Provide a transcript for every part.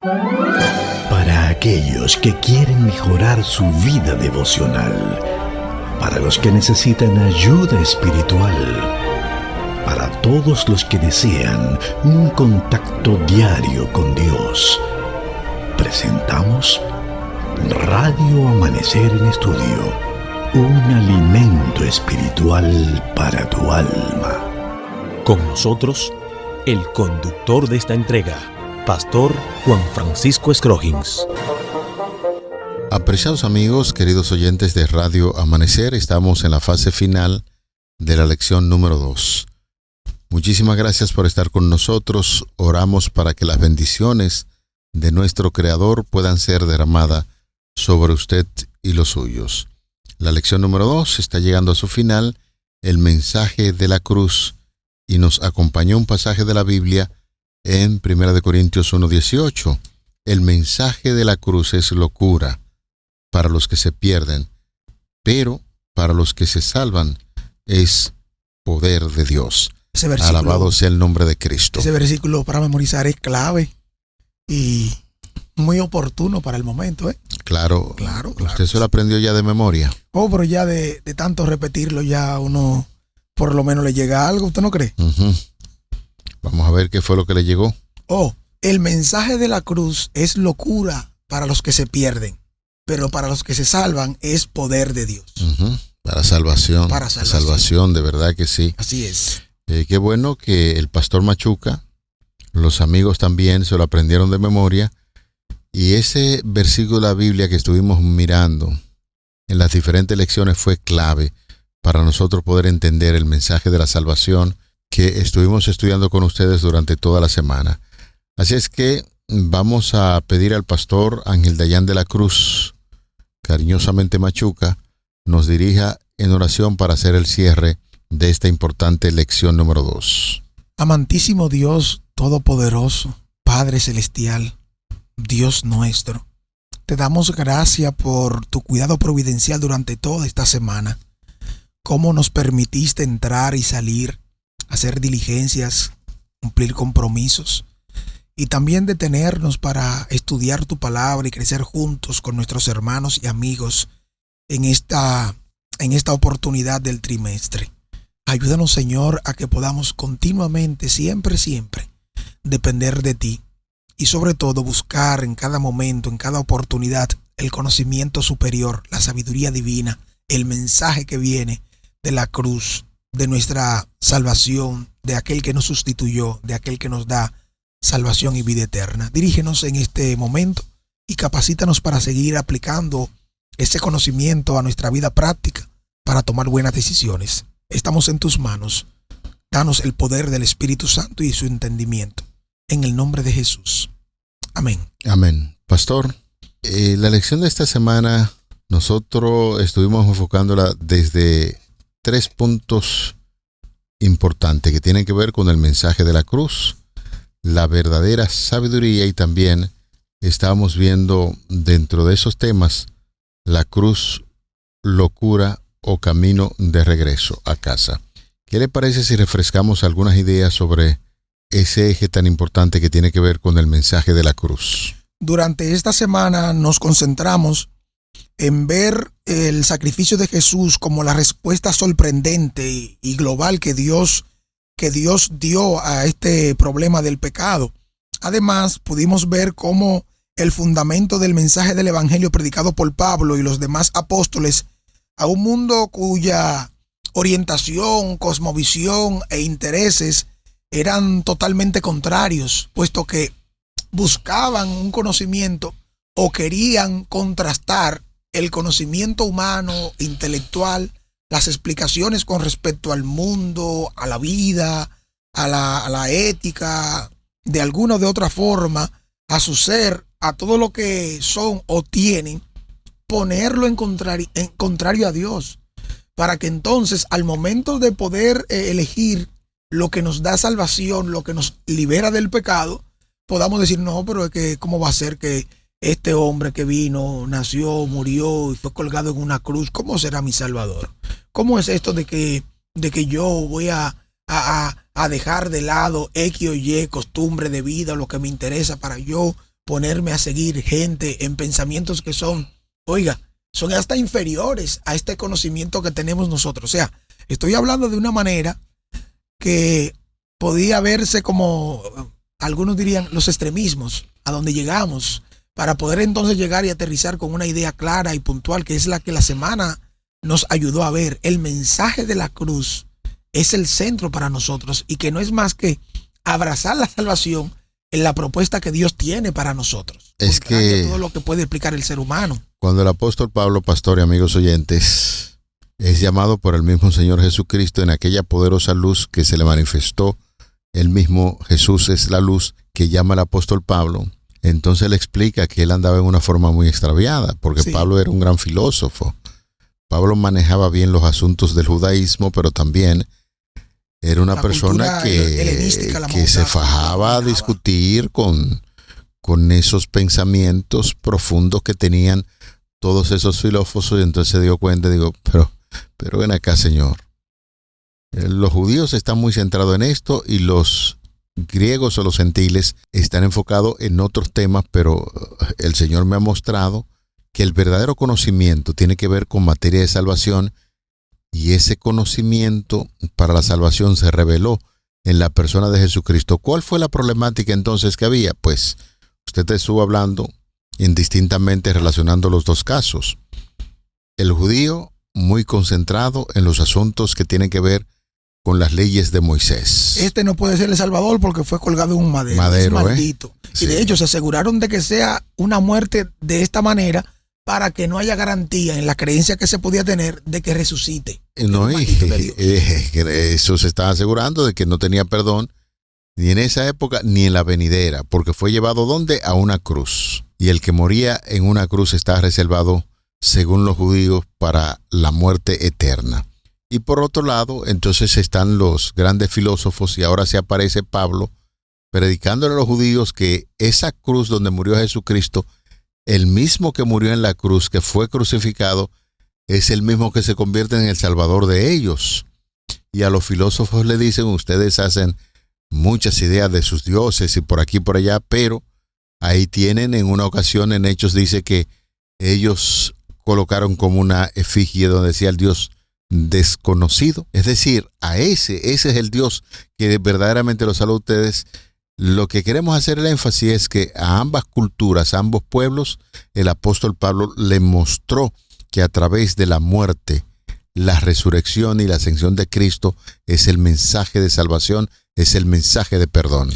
Para aquellos que quieren mejorar su vida devocional, para los que necesitan ayuda espiritual, para todos los que desean un contacto diario con Dios, presentamos Radio Amanecer en Estudio, un alimento espiritual para tu alma. Con nosotros, el conductor de esta entrega, Pastor Juan Francisco Scroggins. Apreciados amigos, queridos oyentes de Radio Amanecer, estamos en la fase final de la lección número 2. Muchísimas gracias por estar con nosotros. Oramos para que las bendiciones de nuestro Creador puedan ser derramadas sobre usted y los suyos. La lección número 2 está llegando a su final, el mensaje de la cruz, y nos acompañó un pasaje de la Biblia en 1 Corintios 1:18. El mensaje de la cruz es locura para los que se pierden, pero para los que se salvan es poder de Dios. Alabado sea el nombre de Cristo. Ese versículo para memorizar es clave y muy oportuno para el momento, ¿eh? Claro. Usted se lo aprendió ya de memoria. Pero ya de tanto repetirlo ya uno por lo menos le llega algo, ¿usted no cree? Vamos a ver qué fue lo que le llegó. El mensaje de la cruz es locura para los que se pierden, pero para los que se salvan es poder de Dios. Para salvación. Para salvación, de verdad que sí. Así es. Qué bueno que el pastor Machuca, los amigos también se lo aprendieron de memoria. Y ese versículo de la Biblia que estuvimos mirando en las diferentes lecciones fue clave para nosotros poder entender el mensaje de la salvación que estuvimos estudiando con ustedes durante toda la semana. Así es que vamos a pedir al pastor Ángel Dayan de la Cruz, cariñosamente Machuca, nos dirija en oración para hacer el cierre de esta importante lección número 2. Amantísimo Dios Todopoderoso, Padre Celestial, Dios nuestro, te damos gracias por tu cuidado providencial durante toda esta semana. Cómo nos permitiste entrar y salir, hacer diligencias, cumplir compromisos y también detenernos para estudiar tu palabra y crecer juntos con nuestros hermanos y amigos en esta oportunidad del trimestre. Ayúdanos, Señor, a que podamos continuamente, siempre, depender de ti y sobre todo buscar en cada momento, en cada oportunidad, el conocimiento superior, la sabiduría divina, el mensaje que viene de la cruz, de nuestra salvación, de aquel que nos sustituyó, de aquel que nos da salvación y vida eterna. Dirígenos en este momento y capacítanos para seguir aplicando ese conocimiento a nuestra vida práctica para tomar buenas decisiones. Estamos en tus manos. Danos el poder del Espíritu Santo y su entendimiento. En el nombre de Jesús. Amén. Amén. Pastor, la lección de esta semana nosotros estuvimos enfocándola desde 3 puntos importantes que tienen que ver con el mensaje de la cruz, la verdadera sabiduría y también estábamos viendo dentro de esos temas la cruz, locura o camino de regreso a casa. ¿Qué le parece si refrescamos algunas ideas sobre ese eje tan importante que tiene que ver con el mensaje de la cruz? Durante esta semana nos concentramos en ver el sacrificio de Jesús como la respuesta sorprendente y global que Dios dio a este problema del pecado. Además, pudimos ver cómo el fundamento del mensaje del Evangelio predicado por Pablo y los demás apóstoles a un mundo cuya orientación, cosmovisión e intereses eran totalmente contrarios, puesto que buscaban un conocimiento o querían contrastar el conocimiento humano, intelectual, las explicaciones con respecto al mundo, a la vida, a la ética, de alguna o de otra forma, a su ser, a todo lo que son o tienen, ponerlo en contrario a Dios, para que entonces al momento de poder elegir lo que nos da salvación, lo que nos libera del pecado, podamos decir, no, pero es que ¿cómo va a ser que este hombre que vino, nació, murió y fue colgado en una cruz, ¿cómo será mi Salvador? ¿Cómo es esto de que yo voy a dejar de lado X o Y costumbre de vida, lo que me interesa para yo ponerme a seguir gente en pensamientos que son hasta inferiores a este conocimiento que tenemos nosotros. O sea, estoy hablando de una manera que podía verse como, algunos dirían, los extremismos, a donde llegamos, para poder entonces llegar y aterrizar con una idea clara y puntual, que es la que la semana nos ayudó a ver. El mensaje de la cruz es el centro para nosotros y que no es más que abrazar la salvación en la propuesta que Dios tiene para nosotros. Es que todo lo que puede explicar el ser humano. Cuando el apóstol Pablo, pastor y amigos oyentes, es llamado por el mismo Señor Jesucristo en aquella poderosa luz que se le manifestó, el mismo Jesús es la luz que llama al apóstol Pablo, entonces le explica que él andaba en una forma muy extraviada, porque sí. Pablo era un gran filósofo. Pablo manejaba bien los asuntos del judaísmo, pero también era una persona que se fajaba a discutir con esos pensamientos profundos que tenían todos esos filósofos, y entonces se dio cuenta, pero ven acá, Señor. Los judíos están muy centrados en esto y los griegos o los gentiles están enfocados en otros temas, pero el Señor me ha mostrado que el verdadero conocimiento tiene que ver con materia de salvación, y ese conocimiento para la salvación se reveló en la persona de Jesucristo. ¿Cuál fue la problemática entonces que había? Pues usted estuvo hablando indistintamente relacionando los dos casos. El judío muy concentrado en los asuntos que tienen que ver con las leyes de Moisés. Este no puede ser el Salvador porque fue colgado en un madero. Es maldito. Sí. Y de hecho se aseguraron de que sea una muerte de esta manera para que no haya garantía en la creencia que se podía tener de que resucite. No, eso se estaba asegurando de que no tenía perdón ni en esa época ni en la venidera, porque fue llevado ¿dónde? A una cruz. Y el que moría en una cruz está reservado, según los judíos, para la muerte eterna. Y por otro lado, entonces están los grandes filósofos, y ahora se aparece Pablo predicándole a los judíos que esa cruz donde murió Jesucristo, el mismo que murió en la cruz, que fue crucificado, es el mismo que se convierte en el Salvador de ellos. Y a los filósofos le dicen, ustedes hacen muchas ideas de sus dioses y por aquí y por allá, pero ahí tienen, en una ocasión en Hechos dice que ellos colocaron como una efigie donde decía el Dios desconocido. Es decir, ese es el Dios que verdaderamente los salva a ustedes. Lo que queremos hacer el énfasis es que a ambas culturas, a ambos pueblos, el apóstol Pablo le mostró que a través de la muerte, la resurrección y la ascensión de Cristo es el mensaje de salvación, es el mensaje de perdón.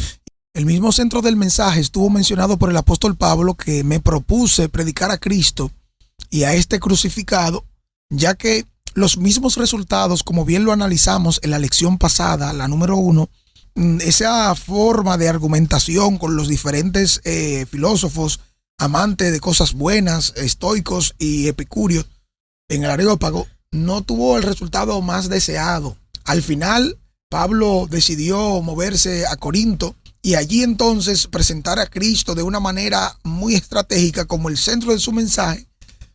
El mismo centro del mensaje estuvo mencionado por el apóstol Pablo, que me propuse predicar a Cristo y a este crucificado, ya que los mismos resultados, como bien lo analizamos en la lección pasada, la número 1, esa forma de argumentación con los diferentes filósofos, amantes de cosas buenas, estoicos y epicúreos, en el Areópago, no tuvo el resultado más deseado. Al final, Pablo decidió moverse a Corinto y allí entonces presentar a Cristo de una manera muy estratégica como el centro de su mensaje,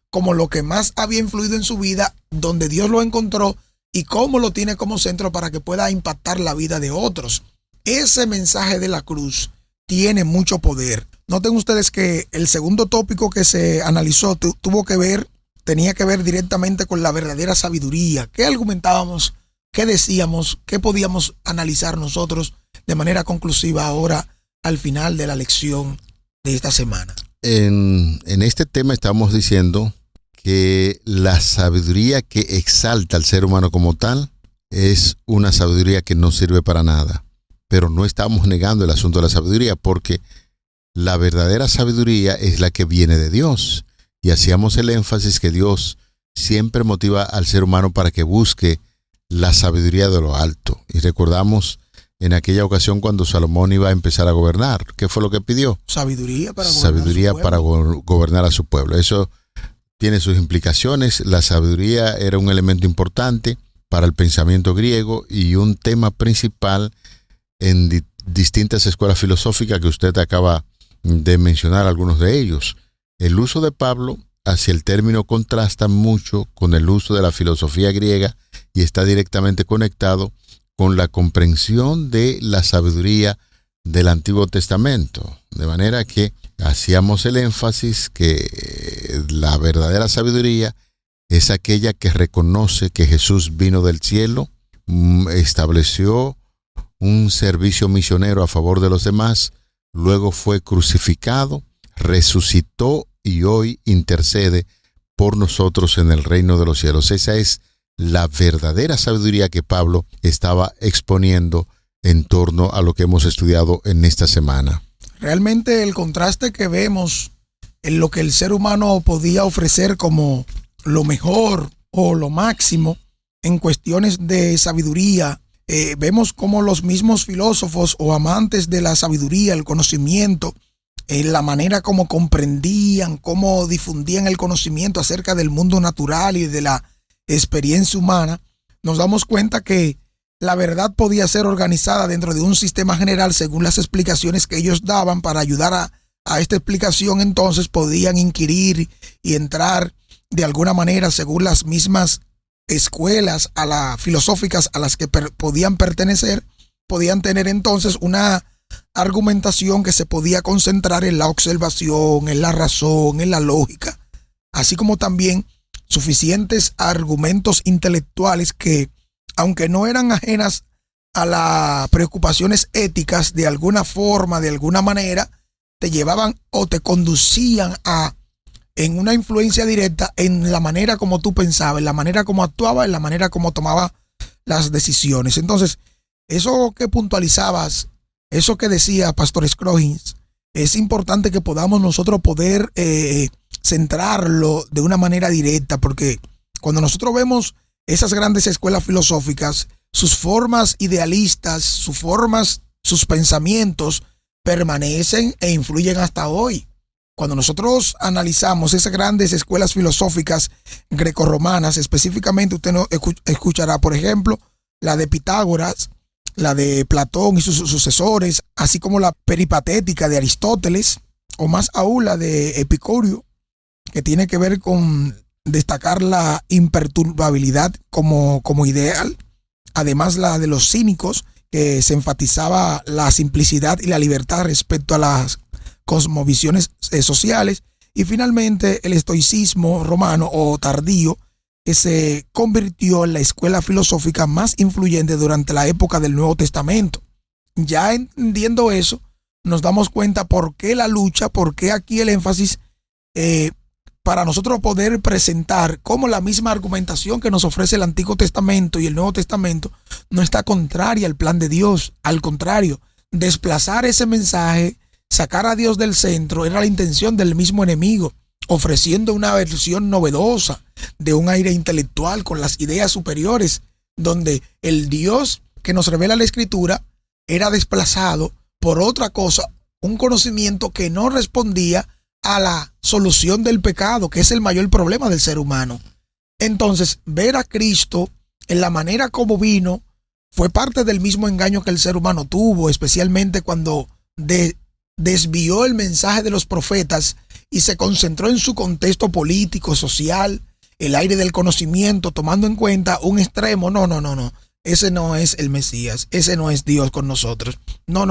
como lo que más había influido en su vida, donde Dios lo encontró y cómo lo tiene como centro para que pueda impactar la vida de otros. Ese mensaje de la cruz tiene mucho poder. Noten ustedes que el segundo tópico que se analizó tenía que ver directamente con la verdadera sabiduría. ¿Qué argumentábamos? ¿Qué decíamos? ¿Qué podíamos analizar nosotros de manera conclusiva ahora al final de la lección de esta semana? En este tema estamos diciendo que la sabiduría que exalta al ser humano como tal es una sabiduría que no sirve para nada. Pero no estamos negando el asunto de la sabiduría, porque la verdadera sabiduría es la que viene de Dios. Y hacíamos el énfasis que Dios siempre motiva al ser humano para que busque la sabiduría de lo alto. Y recordamos en aquella ocasión cuando Salomón iba a empezar a gobernar, ¿qué fue lo que pidió? Sabiduría para gobernar a su pueblo. Eso tiene sus implicaciones. La sabiduría era un elemento importante para el pensamiento griego y un tema principal en distintas escuelas filosóficas que usted acaba de mencionar algunos de ellos. El uso de Pablo hacia el término contrasta mucho con el uso de la filosofía griega y está directamente conectado con la comprensión de la sabiduría del Antiguo Testamento. De manera que hacíamos el énfasis que la verdadera sabiduría es aquella que reconoce que Jesús vino del cielo, estableció un servicio misionero a favor de los demás, luego fue crucificado, resucitó y hoy intercede por nosotros en el reino de los cielos. Esa es la verdadera sabiduría que Pablo estaba exponiendo en torno a lo que hemos estudiado en esta semana. Realmente el contraste que vemos en lo que el ser humano podía ofrecer como lo mejor o lo máximo en cuestiones de sabiduría, vemos como los mismos filósofos o amantes de la sabiduría, el conocimiento, la manera como comprendían, cómo difundían el conocimiento acerca del mundo natural y de la experiencia humana, nos damos cuenta que la verdad podía ser organizada dentro de un sistema general según las explicaciones que ellos daban. Para ayudar a esta explicación, entonces podían inquirir y entrar de alguna manera según las mismas escuelas filosóficas a las que podían pertenecer. Podían tener entonces una argumentación que se podía concentrar en la observación, en la razón, en la lógica, así como también suficientes argumentos intelectuales que, aunque no eran ajenas a las preocupaciones éticas, de alguna forma, de alguna manera, te llevaban o te conducían en una influencia directa en la manera como tú pensabas, en la manera como actuabas, en la manera como tomabas las decisiones. Entonces, eso que puntualizabas, eso que decía Pastor Scroggins, es importante que podamos nosotros poder centrarlo de una manera directa, porque cuando nosotros vemos esas grandes escuelas filosóficas, sus formas idealistas, sus pensamientos permanecen e influyen hasta hoy. Cuando nosotros analizamos esas grandes escuelas filosóficas grecorromanas, específicamente usted escuchará, por ejemplo, la de Pitágoras, la de Platón y sus sucesores, así como la peripatética de Aristóteles, o más aún la de Epicurio, que tiene que ver con destacar la imperturbabilidad como ideal. Además, la de los cínicos, que se enfatizaba la simplicidad y la libertad respecto a las cosmovisiones sociales. Y finalmente, el estoicismo romano o tardío, que se convirtió en la escuela filosófica más influyente durante la época del Nuevo Testamento. Ya entendiendo eso, nos damos cuenta por qué la lucha, por qué aquí el énfasis, para nosotros poder presentar cómo la misma argumentación que nos ofrece el Antiguo Testamento y el Nuevo Testamento no está contraria al plan de Dios. Al contrario, desplazar ese mensaje, sacar a Dios del centro, era la intención del mismo enemigo, ofreciendo una versión novedosa de un aire intelectual con las ideas superiores, donde el Dios que nos revela la Escritura era desplazado por otra cosa, un conocimiento que no respondía a la solución del pecado, que es el mayor problema del ser humano. Entonces, ver a Cristo en la manera como vino fue parte del mismo engaño que el ser humano tuvo, especialmente cuando desvió el mensaje de los profetas y se concentró en su contexto político, social, el aire del conocimiento, tomando en cuenta un extremo. No. Ese no es el Mesías, ese no es Dios con nosotros. No.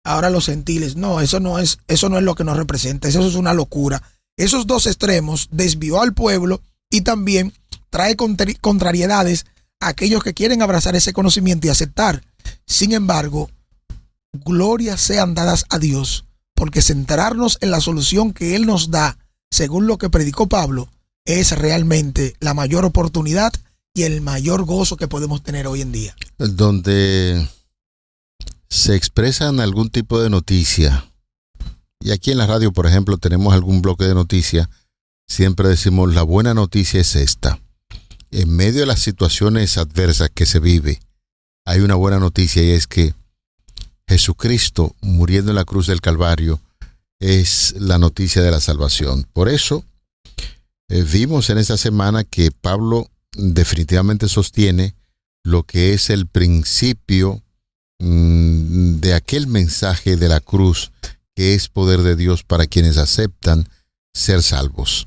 Ahora los gentiles, no, eso no es lo que nos representa, eso es una locura. Esos dos extremos desvió al pueblo y también trae contrariedades a aquellos que quieren abrazar ese conocimiento y aceptar. Sin embargo, gloria sean dadas a Dios, porque centrarnos en la solución que Él nos da, según lo que predicó Pablo, es realmente la mayor oportunidad y el mayor gozo que podemos tener hoy en día. Donde se expresan algún tipo de noticia, y aquí en la radio, por ejemplo, tenemos algún bloque de noticia, siempre decimos la buena noticia es esta. En medio de las situaciones adversas que se vive, hay una buena noticia, y es que Jesucristo muriendo en la cruz del Calvario es la noticia de la salvación. Por eso vimos en esta semana que Pablo definitivamente sostiene lo que es el principio de aquel mensaje de la cruz, que es poder de Dios para quienes aceptan ser salvos.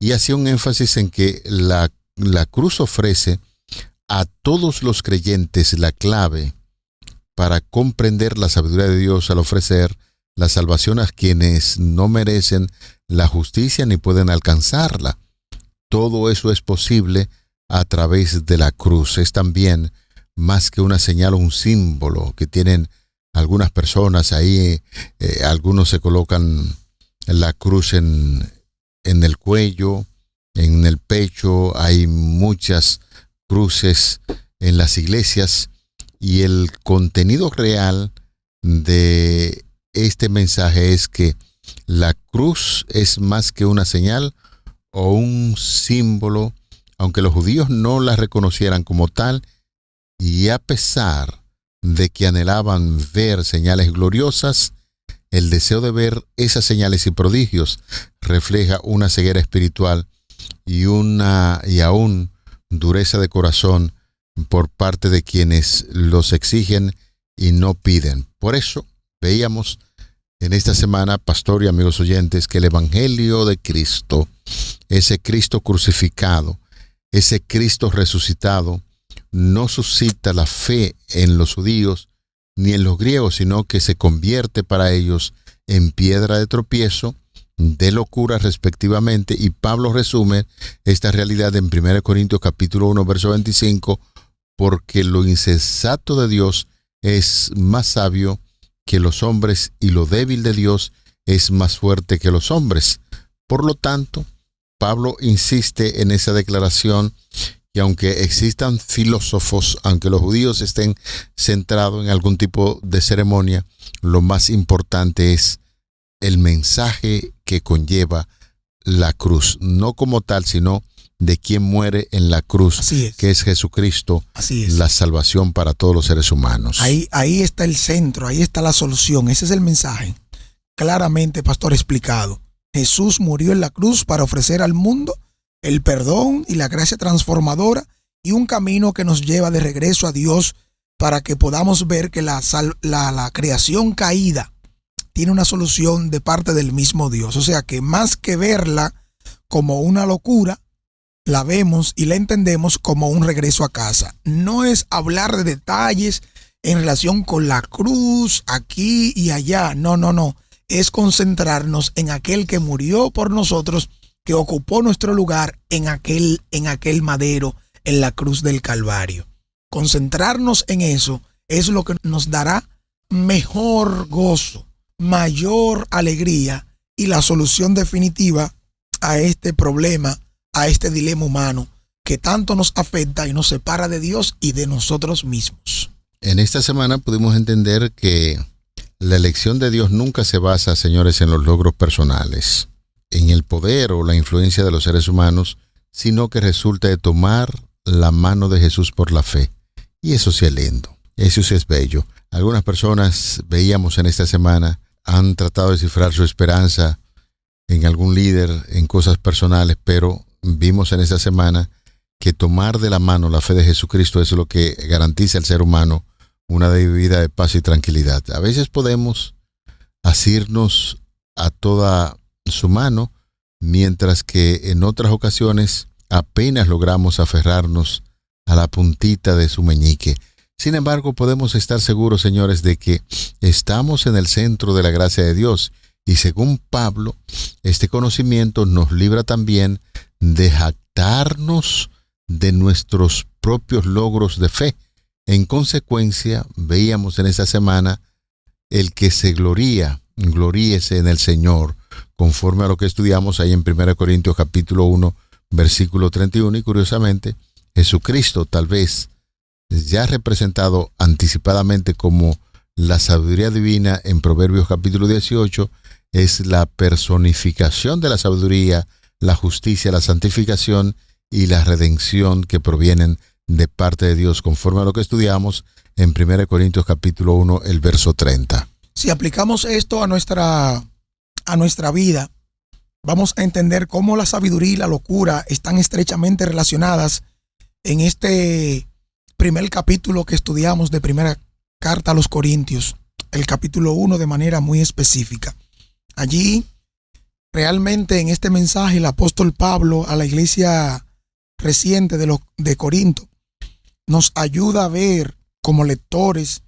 Y hacía un énfasis en que la cruz ofrece a todos los creyentes la clave para comprender la sabiduría de Dios, al ofrecer la salvación a quienes no merecen la justicia ni pueden alcanzarla. Todo eso es posible a través de la cruz. Es también más que una señal o un símbolo que tienen algunas personas ahí. Algunos se colocan la cruz en el cuello, en el pecho. Hay muchas cruces en las iglesias, y el contenido real de este mensaje es que la cruz es más que una señal o un símbolo, aunque los judíos no la reconocieran como tal, y a pesar de que anhelaban ver señales gloriosas, el deseo de ver esas señales y prodigios refleja una ceguera espiritual y aún dureza de corazón por parte de quienes los exigen y no piden. Por eso veíamos en esta semana, pastor y amigos oyentes, que el Evangelio de Cristo, ese Cristo crucificado, ese Cristo resucitado, no suscita la fe en los judíos ni en los griegos, sino que se convierte para ellos en piedra de tropiezo, de locura respectivamente. Y Pablo resume esta realidad en 1 Corintios capítulo 1, verso 25, porque lo insensato de Dios es más sabio que los hombres, y lo débil de Dios es más fuerte que los hombres. Por lo tanto, Pablo insiste en esa declaración, y aunque existan filósofos, aunque los judíos estén centrados en algún tipo de ceremonia, lo más importante es el mensaje que conlleva la cruz, no como tal, sino de quien muere en la cruz, que es Jesucristo, la salvación para todos los seres humanos. Ahí está el centro, ahí está la solución, ese es el mensaje. Claramente, pastor, explicado. Jesús murió en la cruz para ofrecer al mundo el perdón y la gracia transformadora y un camino que nos lleva de regreso a Dios, para que podamos ver que la creación caída tiene una solución de parte del mismo Dios. O sea que más que verla como una locura, la vemos y la entendemos como un regreso a casa. No es hablar de detalles en relación con la cruz aquí y allá. No. Es concentrarnos en aquel que murió por nosotros, que ocupó nuestro lugar en aquel madero, en la cruz del Calvario. Concentrarnos en eso es lo que nos dará mejor gozo, mayor alegría y la solución definitiva a este problema, a este dilema humano que tanto nos afecta y nos separa de Dios y de nosotros mismos. En esta semana pudimos entender que la elección de Dios nunca se basa, señores, en los logros personales, en el poder o la influencia de los seres humanos, sino que resulta de tomar la mano de Jesús por la fe. Y eso sí es lindo, eso sí es bello. Algunas personas, veíamos en esta semana, han tratado de descifrar su esperanza en algún líder, en cosas personales, pero vimos en esta semana que tomar de la mano la fe de Jesucristo es lo que garantiza al ser humano una vida de paz y tranquilidad. A veces podemos asirnos a toda su mano, mientras que en otras ocasiones apenas logramos aferrarnos a la puntita de su meñique. Sin embargo, podemos estar seguros, señores, de que estamos en el centro de la gracia de Dios, y según Pablo, este conocimiento nos libra también de jactarnos de nuestros propios logros de fe. En consecuencia, veíamos en esta semana, el que se gloríese en el Señor, conforme a lo que estudiamos ahí en 1 Corintios capítulo 1, versículo 31, y curiosamente, Jesucristo, tal vez ya representado anticipadamente como la sabiduría divina en Proverbios capítulo 18, es la personificación de la sabiduría, la justicia, la santificación y la redención que provienen de parte de Dios, conforme a lo que estudiamos en 1 Corintios capítulo 1, el verso 30. Si aplicamos esto a nuestra vida, vamos a entender cómo la sabiduría y la locura están estrechamente relacionadas en este primer capítulo que estudiamos de primera carta a los Corintios, el capítulo 1 de manera muy específica. Allí, realmente en este mensaje, el apóstol Pablo a la iglesia reciente de Corinto nos ayuda a ver como lectores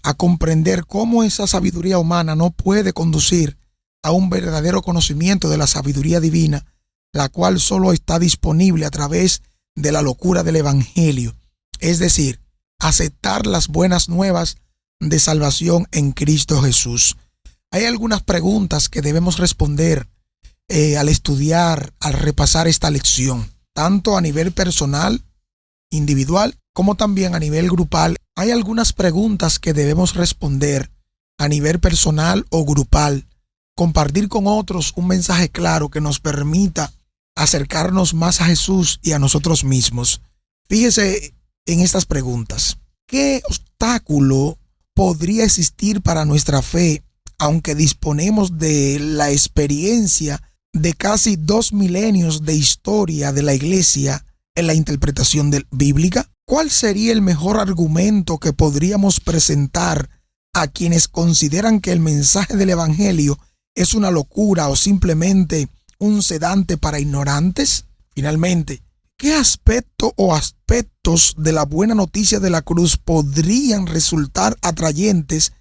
a comprender cómo esa sabiduría humana no puede conducir a un verdadero conocimiento de la sabiduría divina, la cual solo está disponible a través de la locura del Evangelio, es decir, aceptar las buenas nuevas de salvación en Cristo Jesús. Hay algunas preguntas que debemos responder al estudiar, al repasar esta lección, tanto a nivel personal, individual, como también a nivel grupal. Hay algunas preguntas que debemos responder a nivel personal o grupal, compartir con otros un mensaje claro que nos permita acercarnos más a Jesús y a nosotros mismos. Fíjese en estas preguntas. ¿Qué obstáculo podría existir para nuestra fe, aunque disponemos de la experiencia de casi 2 milenios de historia de la Iglesia en la interpretación bíblica? ¿Cuál sería el mejor argumento que podríamos presentar a quienes consideran que el mensaje del Evangelio es una locura o simplemente un sedante para ignorantes? Finalmente, ¿qué aspecto o aspectos de la buena noticia de la cruz podrían resultar atrayentes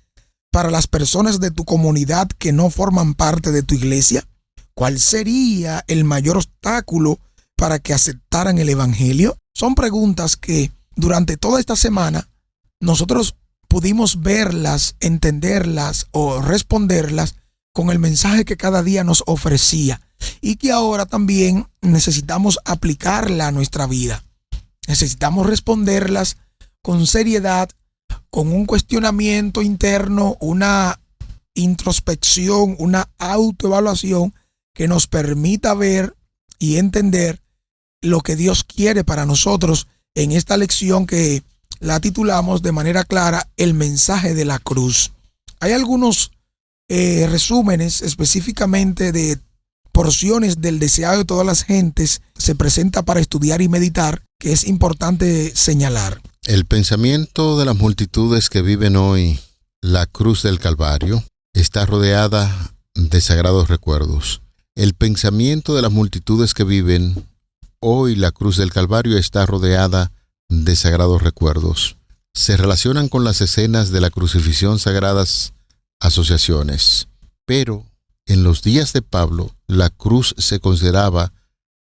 para las personas de tu comunidad que no forman parte de tu iglesia? ¿Cuál sería el mayor obstáculo para que aceptaran el Evangelio? Son preguntas que durante toda esta semana nosotros pudimos verlas, entenderlas o responderlas con el mensaje que cada día nos ofrecía y que ahora también necesitamos aplicarla a nuestra vida. Necesitamos responderlas con seriedad, con un cuestionamiento interno, una introspección, una autoevaluación que nos permita ver y entender lo que Dios quiere para nosotros en esta lección que la titulamos de manera clara El mensaje de la cruz. Hay algunos resúmenes específicamente de porciones del deseado de todas las gentes, se presenta para estudiar y meditar, que es importante señalar. El pensamiento de las multitudes que viven hoy la cruz del Calvario está rodeada de sagrados recuerdos. El pensamiento de las multitudes que viven hoy la cruz del Calvario está rodeada de sagrados recuerdos. Se relacionan con las escenas de la crucifixión sagradas asociaciones, pero en los días de Pablo la cruz se consideraba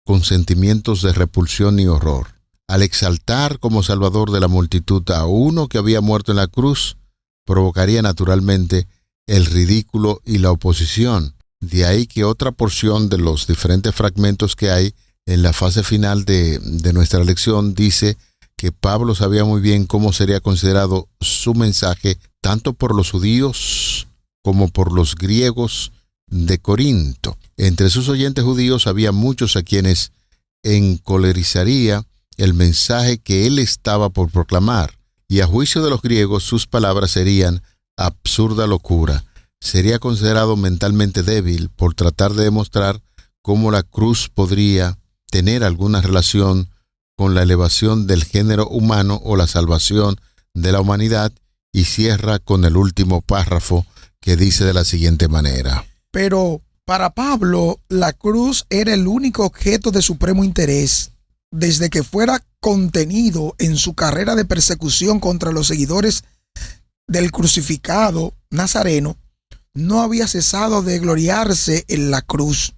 con sentimientos de repulsión y horror. Al exaltar como salvador de la multitud a uno que había muerto en la cruz, provocaría naturalmente el ridículo y la oposición. De ahí que otra porción de los diferentes fragmentos que hay en la fase final de nuestra lección dice que Pablo sabía muy bien cómo sería considerado su mensaje tanto por los judíos como por los griegos de Corinto. Entre sus oyentes judíos había muchos a quienes encolerizaría el mensaje que él estaba por proclamar, y a juicio de los griegos sus palabras serían absurda locura. Sería considerado mentalmente débil por tratar de demostrar cómo la cruz podría tener alguna relación con la elevación del género humano o la salvación de la humanidad, y cierra con el último párrafo que dice de la siguiente manera. Pero para Pablo, la cruz era el único objeto de supremo interés. Desde que fuera contenido en su carrera de persecución contra los seguidores del crucificado Nazareno, no había cesado de gloriarse en la cruz.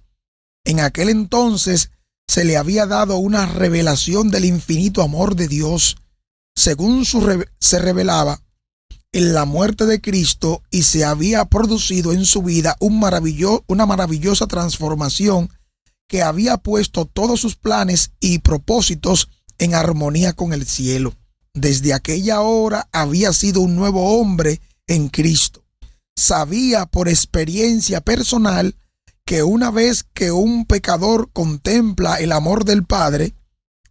En aquel entonces se le había dado una revelación del infinito amor de Dios, según se revelaba en la muerte de Cristo, y se había producido en su vida una maravillosa transformación que había puesto todos sus planes y propósitos en armonía con el cielo. Desde aquella hora había sido un nuevo hombre en Cristo. Sabía por experiencia personal que una vez que un pecador contempla el amor del Padre,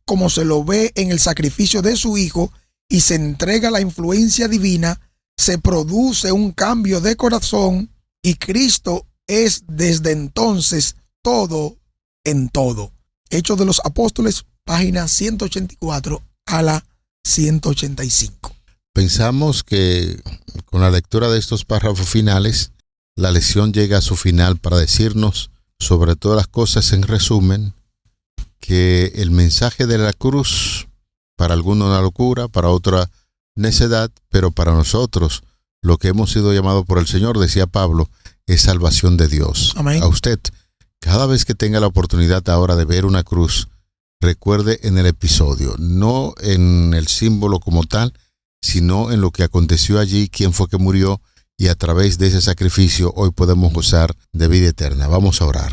como se lo ve en el sacrificio de su Hijo, y se entrega a la influencia divina, se produce un cambio de corazón, y Cristo es desde entonces todo en todo. Hechos de los Apóstoles, página 184 a la 185. Pensamos que con la lectura de estos párrafos finales, la lección llega a su final para decirnos, sobre todas las cosas, en resumen, que el mensaje de la cruz, para algunos una locura, para otra necedad, pero para nosotros lo que hemos sido llamados por el Señor, decía Pablo, es salvación de Dios. Amén. A usted, cada vez que tenga la oportunidad ahora de ver una cruz, recuerde en el episodio, no en el símbolo como tal, sino en lo que aconteció allí, quién fue que murió, y a través de ese sacrificio hoy podemos gozar de vida eterna. Vamos a orar.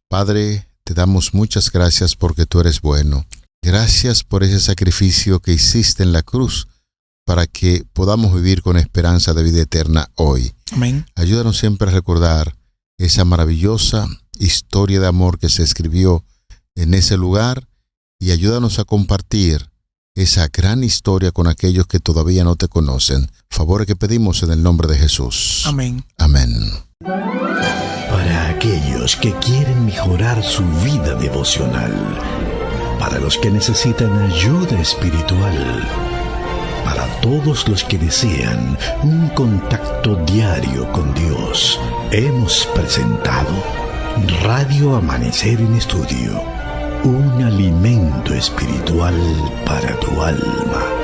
Padre, te damos muchas gracias porque tú eres bueno. Gracias por ese sacrificio que hiciste en la cruz para que podamos vivir con esperanza de vida eterna hoy. Amén. Ayúdanos siempre a recordar esa maravillosa historia de amor que se escribió en ese lugar y ayúdanos a compartir esa gran historia con aquellos que todavía no te conocen. Favor que pedimos en el nombre de Jesús. Amén. Amén. Para aquellos que quieren mejorar su vida devocional, para los que necesitan ayuda espiritual, para todos los que desean un contacto diario con Dios, hemos presentado Radio Amanecer en Estudio, un alimento espiritual para tu alma.